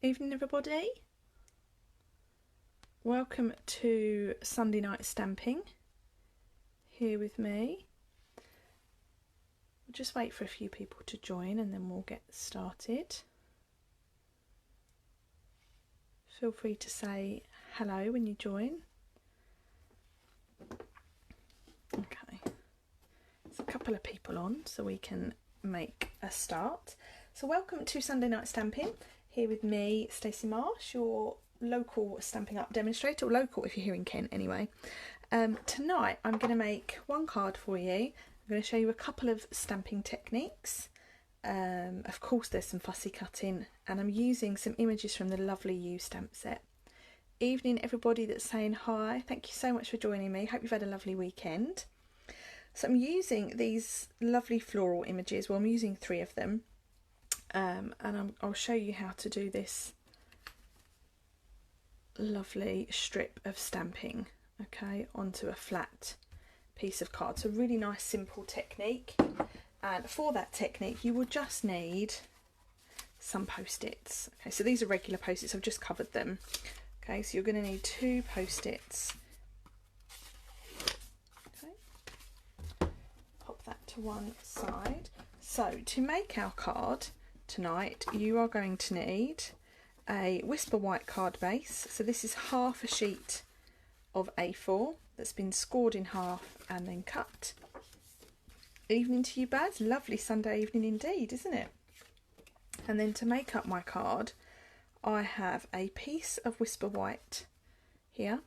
Evening everybody, welcome to Sunday night stamping here with me. We'll just wait for a few people to join and then we'll get started. Feel free to say hello when you join. Okay, there's a couple of people on so we can make a start. So welcome to Sunday night stamping. Here with me, Stacey Marsh, your local Stampin' Up demonstrator, or local if you're here in Kent anyway. Tonight I'm going to make one card for you. I'm going to show you a couple of stamping techniques. Of course there's some fussy cutting, and I'm using some images from the lovely You stamp set. Evening everybody that's saying hi, thank you so much for joining me, hope you've had a lovely weekend. So I'm using these lovely floral images, well I'm using 3 of them. And I'll show you how to do this lovely strip of stamping, okay, onto a flat piece of card. So really nice simple technique, and for that technique you will just need some post-its. Okay, so these are regular post-its, I've just covered them. Okay, so you're going to need 2 post-its. Okay, pop that to one side. So to make our card tonight, you are going to need a Whisper White card base. So this is half a sheet of A4 that's been scored in half and then cut. Evening to you, Baz. Lovely Sunday evening indeed, isn't it? And then to make up my card, I have a piece of Whisper White here.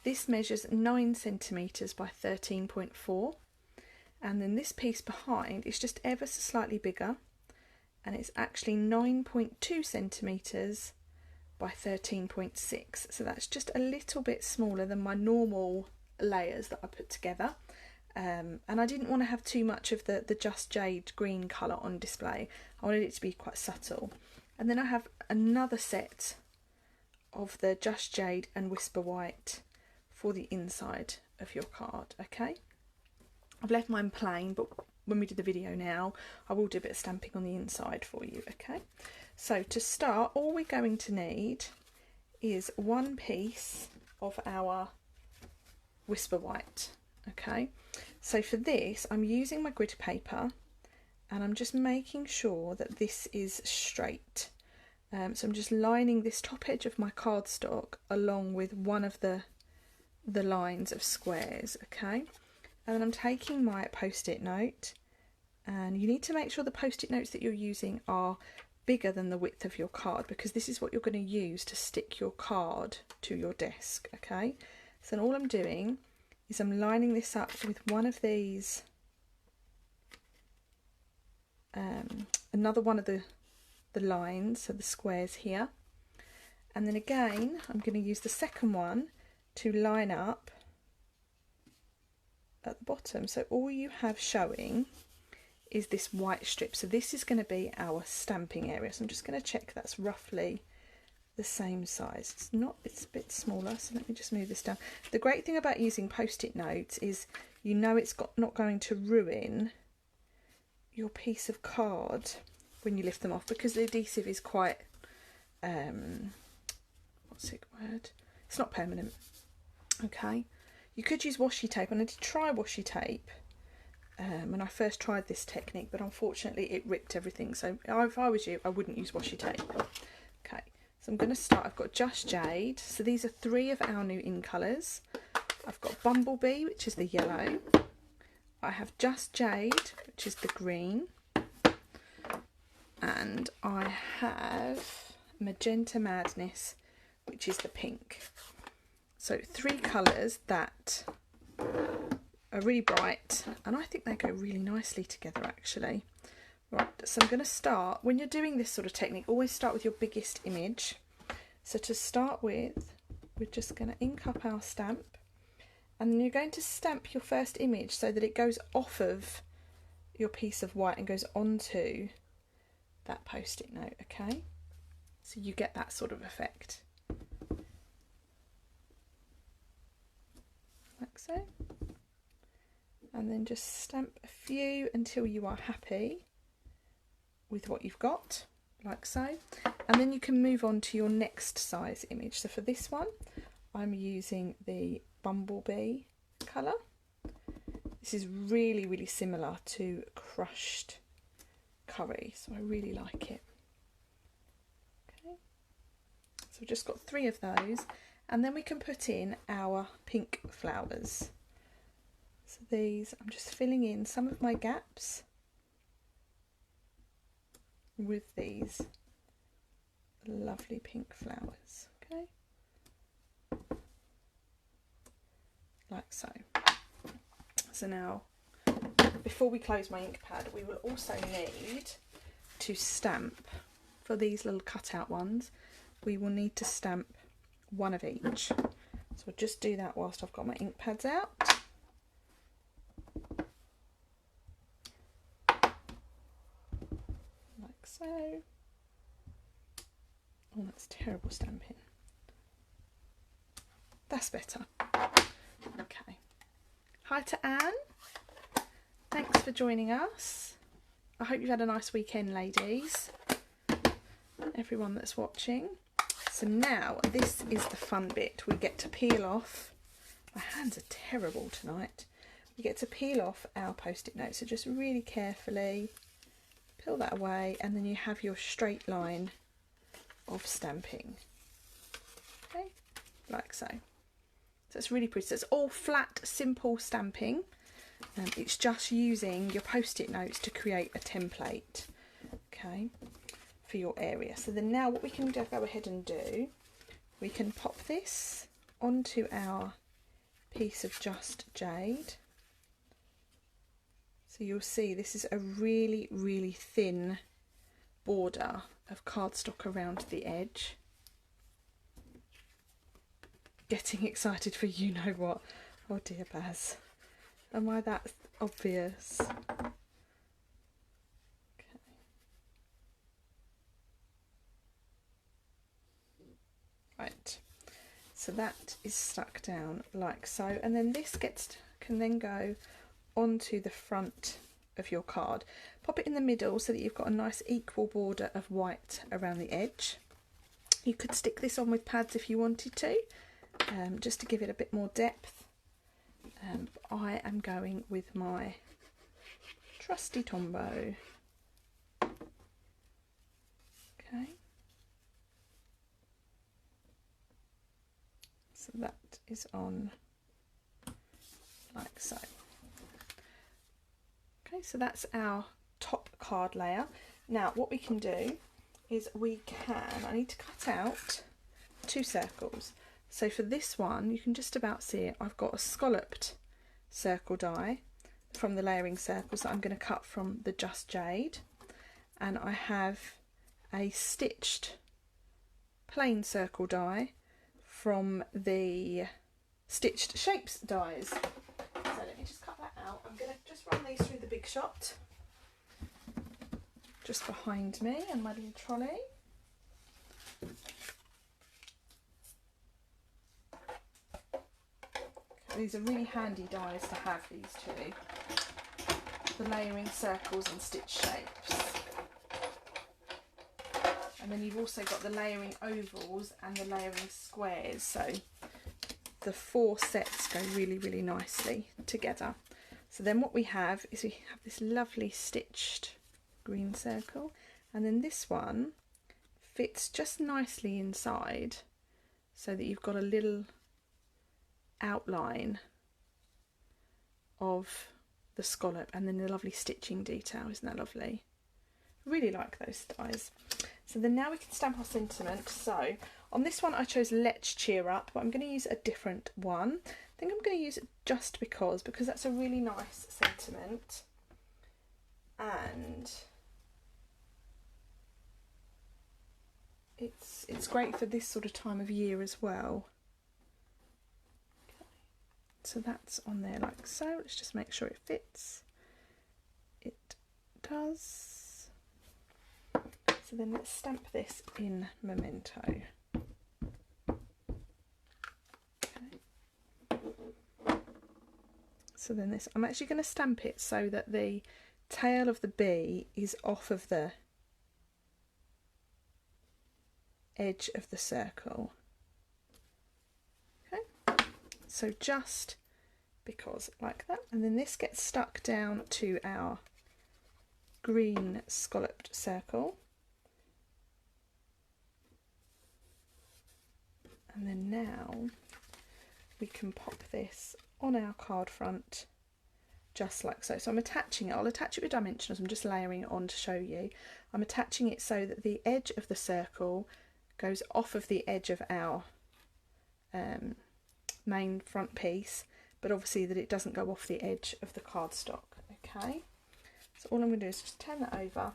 This measures 9 centimetres by 13.4. And then this piece behind is just ever so slightly bigger, and it's actually 9.2 centimetres by 13.6. So that's just a little bit smaller than my normal layers that I put together. And I didn't want to have too much of the Just Jade green colour on display. I wanted it to be quite subtle. And then I have another set of the Just Jade and Whisper White for the inside of your card, okay? I've left mine plain, but when we do the video now, I will do a bit of stamping on the inside for you, okay? So to start, all we're going to need is one piece of our Whisper White, okay? So for this, I'm using my grid paper, and I'm just making sure that this is straight. So I'm just lining this top edge of my cardstock along with one of the lines of squares, okay? And then I'm taking my post-it note, and you need to make sure the post-it notes that you're using are bigger than the width of your card, because this is what you're going to use to stick your card to your desk, okay? So all I'm doing is I'm lining this up with one of these, another one of the lines, so the squares here, and then again I'm going to use the second one to line up at the bottom. So all you have showing is this white strip, so this is going to be our stamping area. So I'm just going to check that's roughly the same size. It's not, it's a bit smaller, so let me just move this down. The great thing about using post-it notes is you know it's not going to ruin your piece of card when you lift them off, because the adhesive is quite what's the word, it's not permanent, okay? You could use washi tape, and I did try washi tape when I first tried this technique, but unfortunately it ripped everything. So if I was you, I wouldn't use washi tape. Okay, so I'm going to start. I've got Just Jade. So these are 3 of our new in colours. I've got Bumblebee, which is the yellow. I have Just Jade, which is the green. And I have Magenta Madness, which is the pink. So 3 colours that are really bright, and I think they go really nicely together actually. Right, so I'm going to start, when you're doing this sort of technique, always start with your biggest image. So to start with, we're just going to ink up our stamp, and then you're going to stamp your first image so that it goes off of your piece of white and goes onto that post-it note, okay? So you get that sort of effect. Like so. And then just stamp a few until you are happy with what you've got, like so. And And then you can move on to your next size image. So for this one, I'm using the Bumblebee colour. This is really, really similar to crushed curry, so I really like it. Okay, so we've just got 3 of those, and then we can put in our pink flowers. So these, I'm just filling in some of my gaps with these lovely pink flowers, okay, like so. So now, before we close my ink pad, we will also need to stamp, for these little cutout ones, we will need to stamp 1 of each. So I'll just do that whilst I've got my ink pads out. Like so. Oh, that's terrible stamping. That's better. Okay. Hi to Anne. Thanks for joining us. I hope you've had a nice weekend, ladies. Everyone that's watching. So now, this is the fun bit. We get to peel off. My hands are terrible tonight. We get to peel off our post-it notes. So just really carefully peel that away, and then you have your straight line of stamping. Okay, like so. So it's really pretty. So it's all flat, simple stamping. It's just using your post-it notes to create a template, okay, for your area. So then now what we can go ahead and do, we can pop this onto our piece of Just Jade. So you'll see this is a really, really thin border of cardstock around the edge. Getting excited for you know what. Oh dear, Baz. Am I that obvious? Okay. Right. So that is stuck down like so, and then this can then go onto the front of your card. Pop it in the middle so that you've got a nice equal border of white around the edge. You could stick this on with pads if you wanted to, just to give it a bit more depth. I am going with my trusty Tombow. Okay. So that is on like so. Okay, so that's our top card layer. Now what we can do is I need to cut out 2 circles. So for this one, you can just about see it. I've got a scalloped circle die from the layering circles that I'm going to cut from the Just Jade. And I have a stitched plain circle die from the Stitched Shapes dies. So let me just cut that out. I'm going to just run these through the Big Shot. Just behind me and my little trolley. These are really handy dies to have, these 2. The layering circles and stitch shapes. And then you've also got the layering ovals and the layering squares. So the 4 sets go really, really nicely together. So then what we have is we have this lovely stitched green circle. And then this one fits just nicely inside so that you've got a little outline of the scallop and then the lovely stitching detail. Isn't that lovely? I really like those dies. So then now we can stamp our sentiment. So on this one I chose Let's Cheer Up, but I'm going to use a different one. I think I'm going to use it Just because that's a really nice sentiment, and it's great for this sort of time of year as well. So that's on there like so. Let's just make sure it fits. It does. So then let's stamp this in Memento. Okay. So then this, I'm actually going to stamp it so that the tail of the bee is off of the edge of the circle. Okay, so just because like that, and then this gets stuck down to our green scalloped circle, and then now we can pop this on our card front just like so. So I'm attaching it, I'll attach it with dimensionals, I'm just layering it on to show you. I'm attaching it so that the edge of the circle goes off of the edge of our main front piece, but obviously that it doesn't go off the edge of the cardstock. Okay, so all I'm going to do is just turn that over,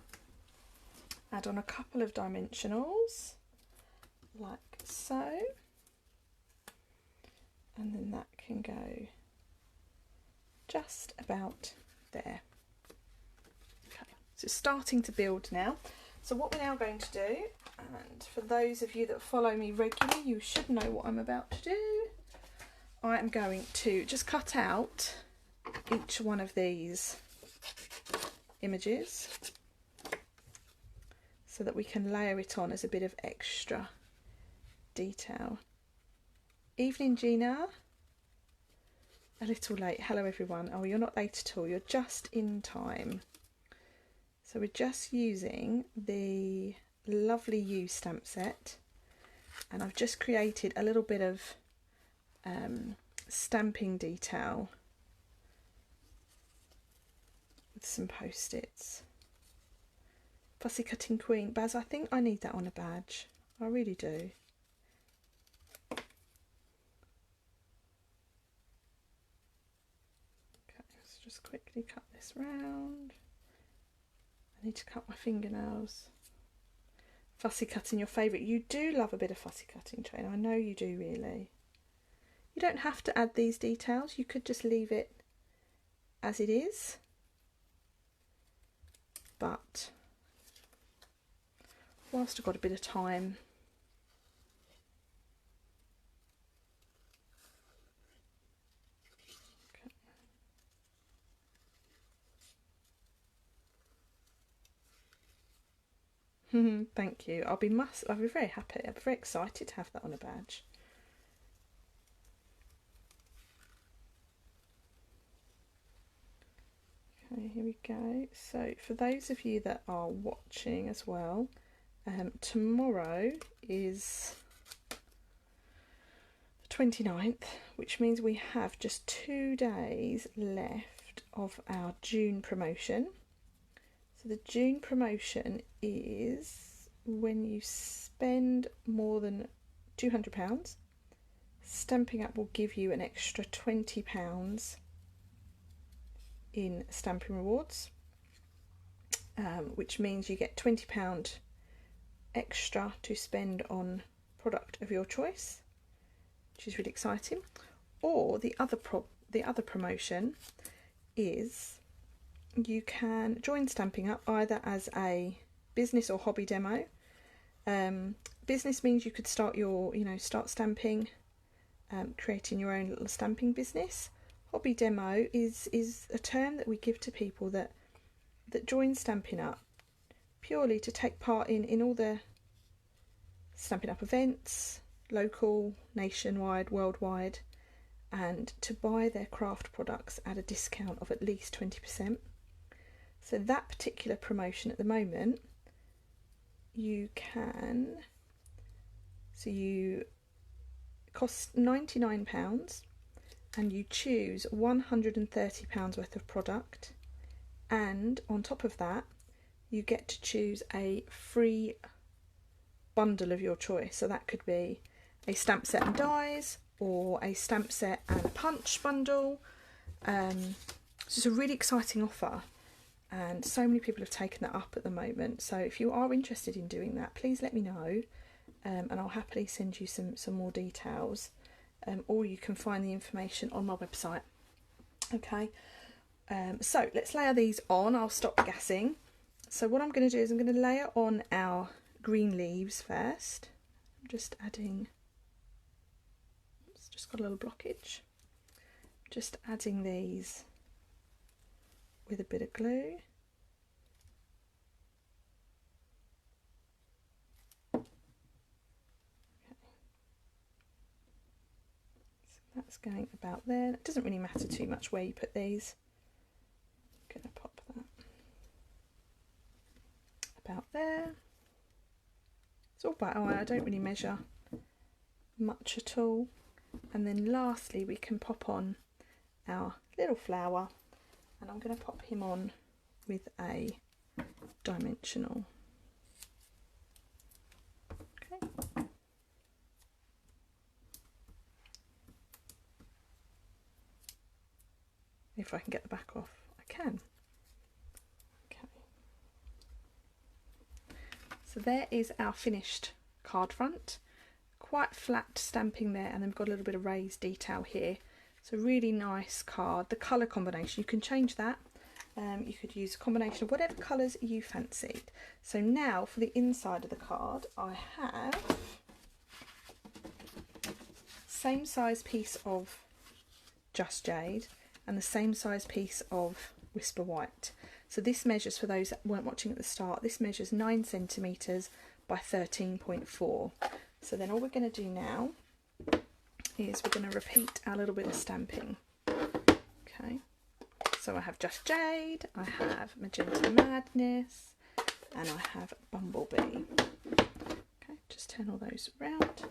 add on a couple of dimensionals like so, and then that can go just about there. Okay, so it's starting to build now. So what we're now going to do, and for those of you that follow me regularly, you should know what I'm about to do. I am going to just cut out each one of these images so that we can layer it on as a bit of extra detail. Evening, Gina. A little late. Hello everyone. Oh, you're not late at all, you're just in time. So we're just using the lovely You stamp set, and I've just created a little bit of stamping detail with some post-its. Fussy Cutting Queen. Baz, I think I need that on a badge. I really do. Just quickly cut this round. I need to cut my fingernails. Fussy cutting, your favourite. You do love a bit of fussy cutting, Trainer. I know you do, really. You don't have to add these details. You could just leave it as it is. But whilst I've got a bit of time, thank you. I'll be very happy. I'll be very excited to have that on a badge. Okay, here we go. So for those of you that are watching as well, tomorrow is the 29th, which means we have just 2 days left of our June promotion. So the June promotion is when you spend more than £200, Stampin' Up will give you an extra £20 in Stampin' Rewards, which means you get £20 extra to spend on product of your choice, which is really exciting. Or the other promotion is you can join Stampin' Up either as a business or hobby demo. Business means you could start start stamping, creating your own little stamping business. Hobby demo is a term that we give to people that join Stampin' Up purely to take part in all the Stampin' Up events, local, nationwide, worldwide, and to buy their craft products at a discount of at least 20%. So that particular promotion at the moment, you cost £99 and you choose £130 worth of product, and on top of that you get to choose a free bundle of your choice. So that could be a stamp set and dies, or a stamp set and a punch bundle. So it's a really exciting offer, and so many people have taken that up at the moment. So if you are interested in doing that, please let me know, and I'll happily send you some more details, or you can find the information on my website. Okay, so let's layer these on. I'll stop gassing. So what I'm going to do is I'm going to layer on our green leaves first. I'm just adding, it's just got a little blockage, just adding these with a bit of glue. That's going about there. It doesn't really matter too much where you put these. I'm going to pop that about there. It's all by eye, I don't really measure much at all. And then lastly we can pop on our little flower, and I'm going to pop him on with a dimensional. Okay. If I can get the back off, I can. Okay. So there is our finished card front. Quite flat stamping there, and then we've got a little bit of raised detail here. It's a really nice card. The colour combination, you can change that. You could use a combination of whatever colours you fancied. So now for the inside of the card, I have same size piece of Just Jade and the same size piece of Whisper White. So this measures, for those that weren't watching at the start, this measures 9 centimetres by 13.4. So then all we're going to do now is we're going to repeat our little bit of stamping. Okay, so I have Just Jade, I have Magenta Madness, and I have Bumblebee. Okay, just turn all those around,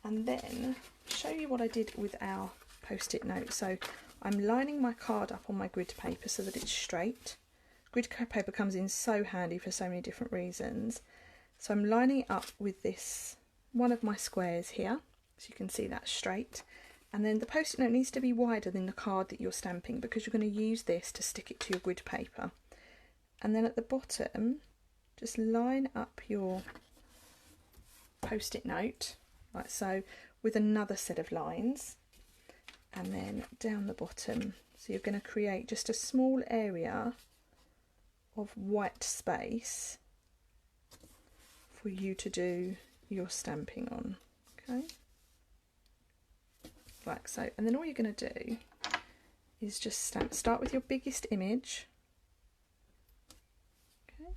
and then show you what I did with our post-it note. So I'm lining my card up on my grid paper so that it's straight. Grid paper comes in so handy for so many different reasons. So I'm lining it up with this one of my squares here, so you can see that's straight, and then the post-it note needs to be wider than the card that you're stamping because you're going to use this to stick it to your grid paper. And then at the bottom, just line up your post-it note like so with another set of lines, and then down the bottom, so you're going to create just a small area of white space for you to do your stamping on. Okay, like so. And then all you're going to do is just stamp. Start with your biggest image. Okay,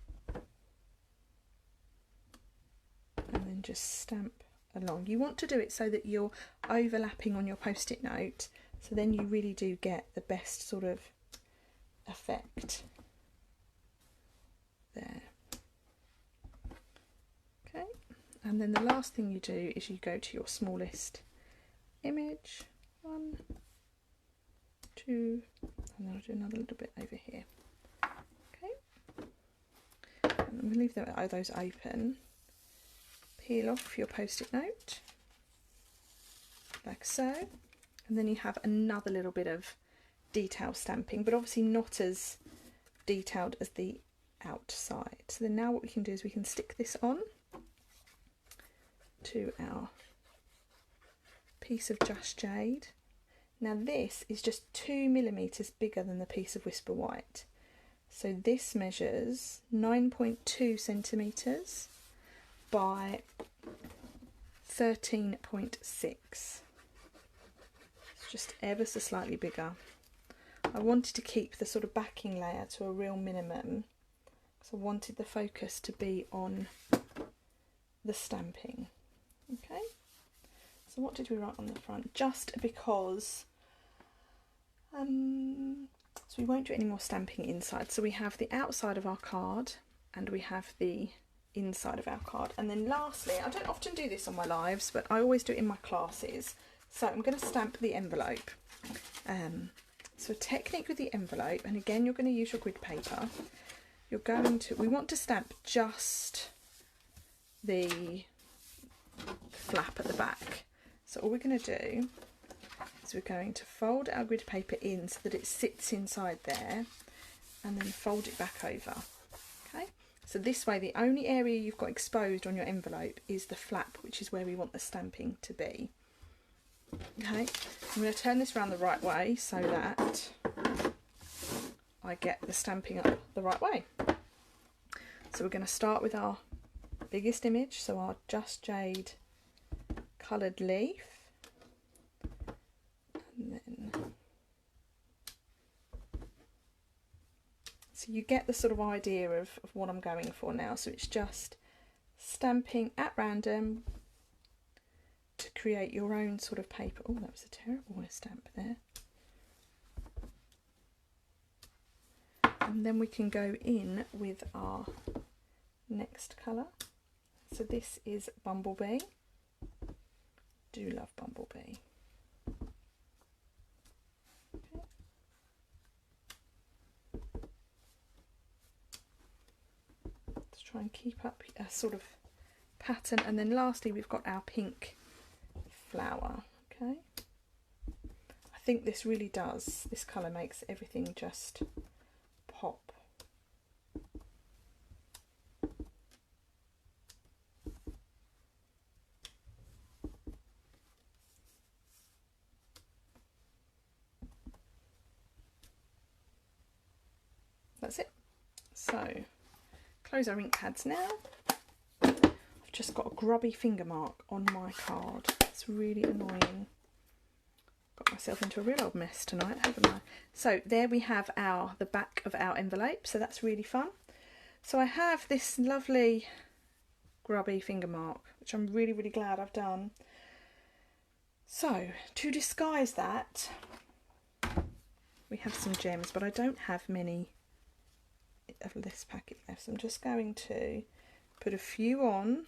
and then just stamp along. You want to do it so that you're overlapping on your post-it note, so then you really do get the best sort of effect there. Okay, and then the last thing you do is you go to your smallest image, 1, 2, and then I'll do another little bit over here. Okay, and I'm going to leave those open. Peel off your post-it note like so, and then you have another little bit of detail stamping, but obviously not as detailed as the outside. So then now what we can do is we can stick this on to our piece of Just Jade. Now this is just 2 millimeters bigger than the piece of Whisper White, so this measures 9.2 centimeters by 13.6. It's just ever so slightly bigger. I wanted to keep the sort of backing layer to a real minimum, so I wanted the focus to be on the stamping. Okay, so what did we write on the front? Just because so we won't do any more stamping inside. So we have the outside of our card and we have the inside of our card, and then lastly, I don't often do this on my lives, but I always do it in my classes. So I'm going to stamp the envelope. So a technique with the envelope, and again you're going to use your grid paper. We want to stamp just the flap at the back. So all we're going to do is we're going to fold our grid paper in so that it sits inside there, and then fold it back over. Okay, so this way the only area you've got exposed on your envelope is the flap, which is where we want the stamping to be. Okay, I'm going to turn this around the right way so that I get the stamping up the right way. So we're going to start with our biggest image, so our Just Jade coloured leaf, and then so you get the sort of idea of what I'm going for now. So it's just stamping at random to create your own sort of paper. Oh, that was a terrible stamp there. And then we can go in with our next colour. So this is Bumblebee. Do love Bumblebee. Okay. Let's try and keep up a sort of pattern, and then lastly we've got our pink flower. Okay, I think this really does, this colour makes everything just pop. That's it. So close our ink pads now. I've just got a grubby finger mark on my card. It's really annoying. Got myself into a real old mess tonight, haven't I? So there we have the back of our envelope. So that's really fun. So I have this lovely grubby finger mark, which I'm really, really glad I've done. So to disguise that, we have some gems, but I don't have many of this packet left. So I'm just going to put a few on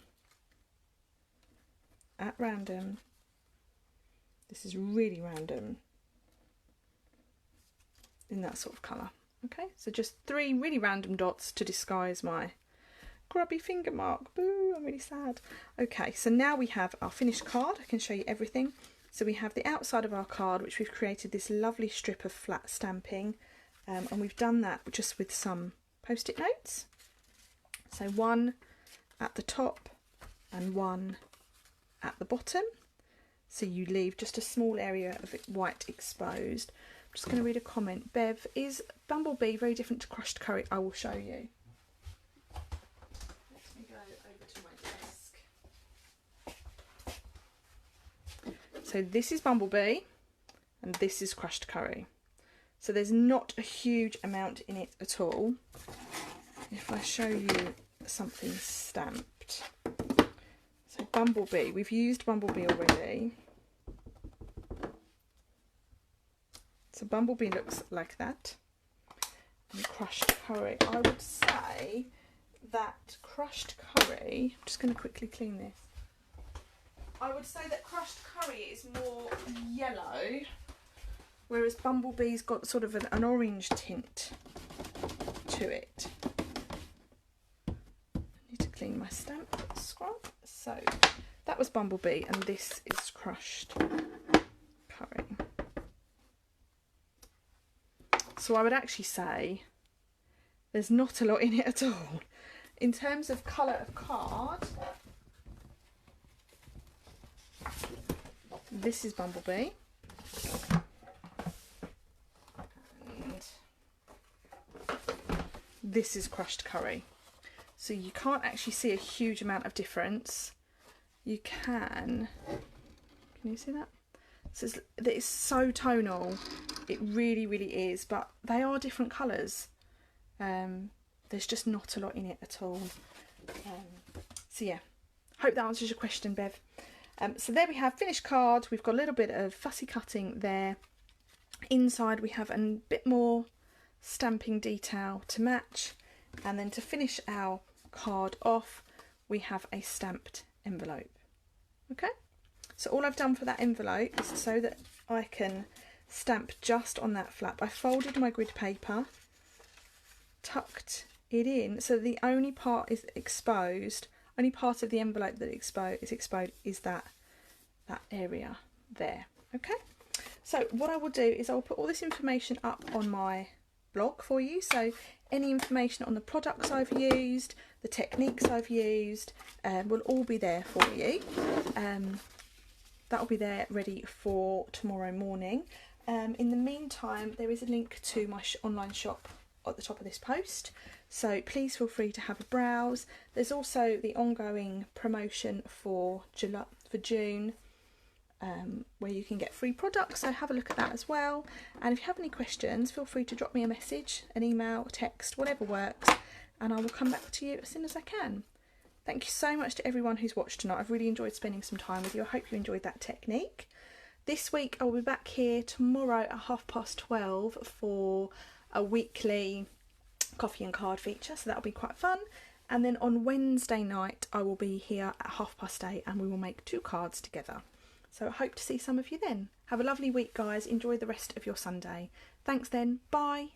at random. This is really random in that sort of colour. Okay, so just 3 really random dots to disguise my grubby finger mark. Boo, I'm really sad. Okay, so now we have our finished card. I can show you everything. So we have the outside of our card, which we've created this lovely strip of flat stamping, and we've done that just with some post-it notes. So one at the top and one at the bottom. So you leave just a small area of it white exposed. I'm just going to read a comment. Bev, is Bumblebee very different to crushed curry? I will show you. Let me go over to my desk. So this is Bumblebee and this is crushed curry. So there's not a huge amount in it at all. If I show you something stamped. So Bumblebee, we've used Bumblebee already. So Bumblebee looks like that. And crushed curry, I would say that crushed curry, I'm just going to quickly clean this. I would say that crushed curry is more yellow, whereas Bumblebee's got sort of an orange tint to it. I need to clean my stamp scrub. So that was Bumblebee and this is crushed curry. So I would actually say there's not a lot in it at all. In terms of colour of card, this is Bumblebee. And this is crushed curry. So you can't actually see a huge amount of difference. You can you see that? So it's so tonal. It really, really is. But they are different colours. There's just not a lot in it at all. So yeah, hope that answers your question, Bev. So there we have finished card. We've got a little bit of fussy cutting there. Inside we have a bit more stamping detail to match. And then to finish our card off, we have a stamped envelope. Okay, so all I've done for that envelope is so that I can stamp just on that flap. I folded my grid paper, tucked it in, so the only part is exposed, only part of the envelope that is exposed is that area there. Okay, so what I will do is I'll put all this information up on my blog for you. So any information on the products I've used, the techniques I've used, will all be there for you. That'll be there ready for tomorrow morning. In the meantime, there is a link to my online shop at the top of this post, so please feel free to have a browse. There's also the ongoing promotion for June, where you can get free products, so have a look at that as well. And if you have any questions, feel free to drop me a message, an email, text, whatever works, and I will come back to you as soon as I can. Thank you so much to everyone who's watched tonight. I've really enjoyed spending some time with you. I hope you enjoyed that technique. This week I'll be back here tomorrow at 12:30 for a weekly coffee and card feature, so that'll be quite fun. And then on Wednesday night I will be here at 8:30 and we will make 2 cards together. So I hope to see some of you then. Have a lovely week, guys. Enjoy the rest of your Sunday. Thanks then. Bye.